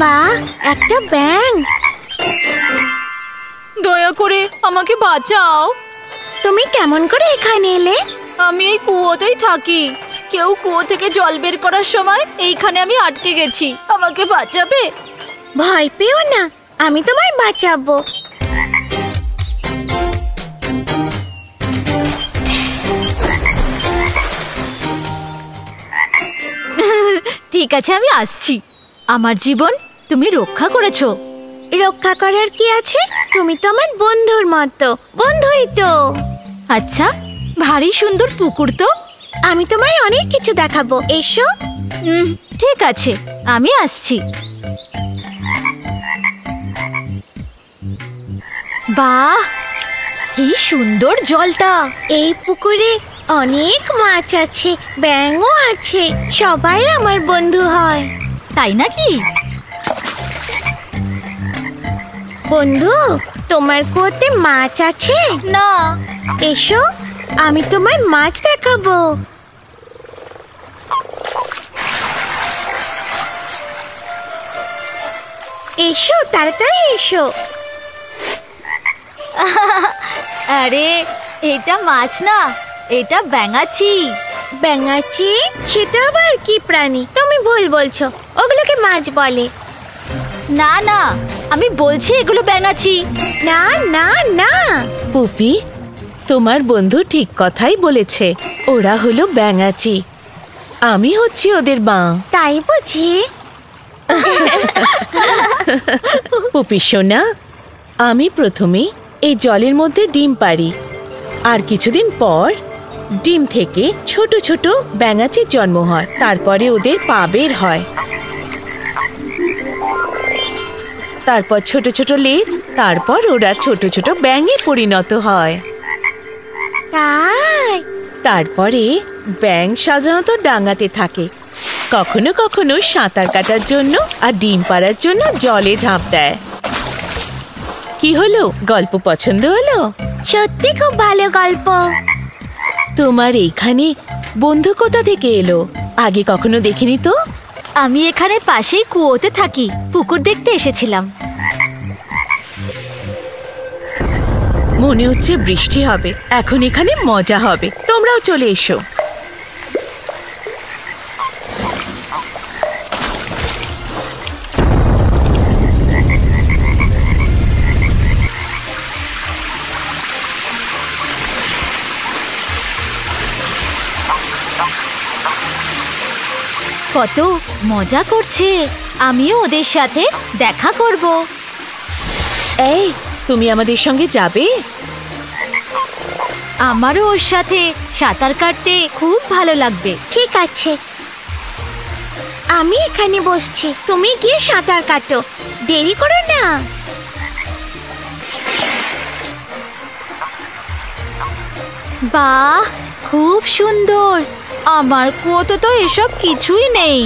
বাহ, একটা ব্যাঙ। দয়া করে আমাকে বাঁচাও। তুমি কেমন করে এখানে এলে? আমি এই কুয়োতেই থাকি। কেউ কুয়ো থেকে জল বের করার সময় এইখানে আমি আটকে গেছি। আমাকে বাঁচাবে? ভয় পেও না, আমি তোমায় বাঁচাবো। ঠিক আছে, আমি আসছি। আমার জীবন তুমি রক্ষা করেছো। রক্ষা করার কি আছে? তুমি তো আমার বন্ধুর মতো। বন্ধুই তো। আচ্ছা, ভারী সুন্দর পুকুর তো। আমি তোমায় অনেক কিছু দেখাবো, এসো। ঠিক আছে, আমি আসছি। বাহ, কি সুন্দর জলটা। এই পুকুরে অনেক মাছ আছে, ব্যাঙও আছে। সবাই আমার বন্ধু হয়। তাই নাকি? বন্ধু, তোমার কুয়োতে মাছ আছে? না। এসো, আমি তোমায় মাছ দেখাবো। এসো, তাড়াতাড়ি এসো। আরে, এটা মাছ না, এটা ব্যাঙাচি। ব্যাঙাচি? সেটা আবার কি প্রাণী? তুমি ভুল বলছো, ওগুলোকে মাছ বলে। না না, আমি বলছি এগুলো ব্যাঙাচি। না না না। পুপি, তোমার বন্ধু ঠিক কথাই বলেছে। ওরা হলো ব্যাঙাচি। আমি হচ্ছি ওদের মা। তাই বুঝি? পুপি সোনা, আমি প্রথমে এই জলের মধ্যে ডিম পাড়ি, আর কিছুদিন পর ডিম থেকে ছোট ছোট ব্যাঙাচির জন্ম হয়। তারপরে ওদের পা বের হয়, তারপর ছোট ছোট লেজ, তারপর ওরা ছোট ছোট ব্যাঙে পরিণত হয়। তাই? তারপরে ব্যাঙ সাধারণত ডাঙাতে থাকে, কখনো কখনো সাঁতার কাটার জন্য আর ডিম পাড়ার জন্য জলে ঝাঁপ দেয়। কি হলো, গল্প পছন্দ হলো? সত্যি খুব ভালো গল্প। তোমার এইখানে বন্ধু কোথা থেকে এলো? আগে কখনো দেখিনি তো। আমি এখানে পাশেই কুয়োতে থাকি, পুকুর দেখতে এসেছিলাম। মনে হচ্ছে বৃষ্টি হবে, এখন এখানে মজা হবে। তোমরাও চলে এসো। কত মজা করছে, আমিও ওদের সাথে দেখা করব। এই, তুমি আমাদের সঙ্গে যাবে? আমারও ওর সাথে সাঁতার কাটতে খুব ভালো লাগবে। ঠিক আছে, আমি এখানে বসছি, তুমি গিয়ে সাঁতার কাটো। দেরি করো না। বাহ, খুব সুন্দর। আমার কুয়োতে তো এসব কিছুই নেই।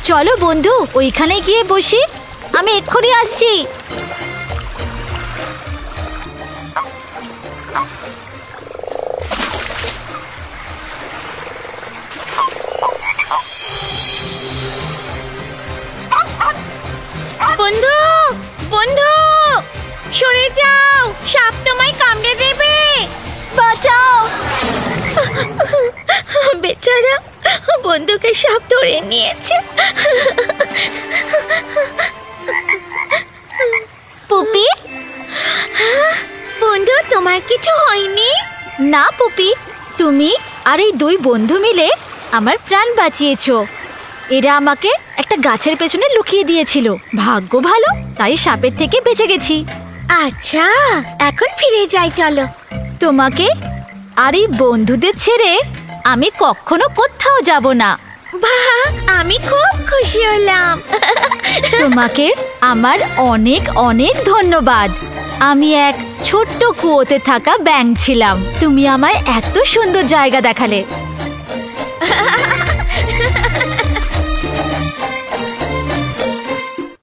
চলো বন্ধু, ওইখানে গিয়ে বসি। আমি এক্ষুনি আসছি। বন্ধু, বন্ধু, সরে যাও, সাপ তোমায় কামড়ে দেবে। বাঁচাও। বেচারা, বন্ধুকে সাপ ধরে নিয়েছে। পুপি? বন্ধু, তোমার কিছু হয়নি? না পুপি, তুমি আর এই দুই বন্ধু মিলে আমার প্রাণ বাঁচিয়েছো। এরা আমাকে একটা গাছের পেছনে লুকিয়ে দিয়েছিল। ভাগ্য ভালো, তাই সাপের থেকে বেঁচে গেছি। আচ্ছা, এখন ফিরে যাই, চলো। তোমাকে আর এই বন্ধুদের ছেড়ে আমি কখনো কোথাও যাব না। বাহ, আমি খুব খুশি হলাম। তোমাকে আমার অনেক অনেক ধন্যবাদ। আমি এক ছোট্ট কুয়োতে থাকা ব্যাঙ ছিলাম, তুমি আমায় এত সুন্দর জায়গা দেখালে।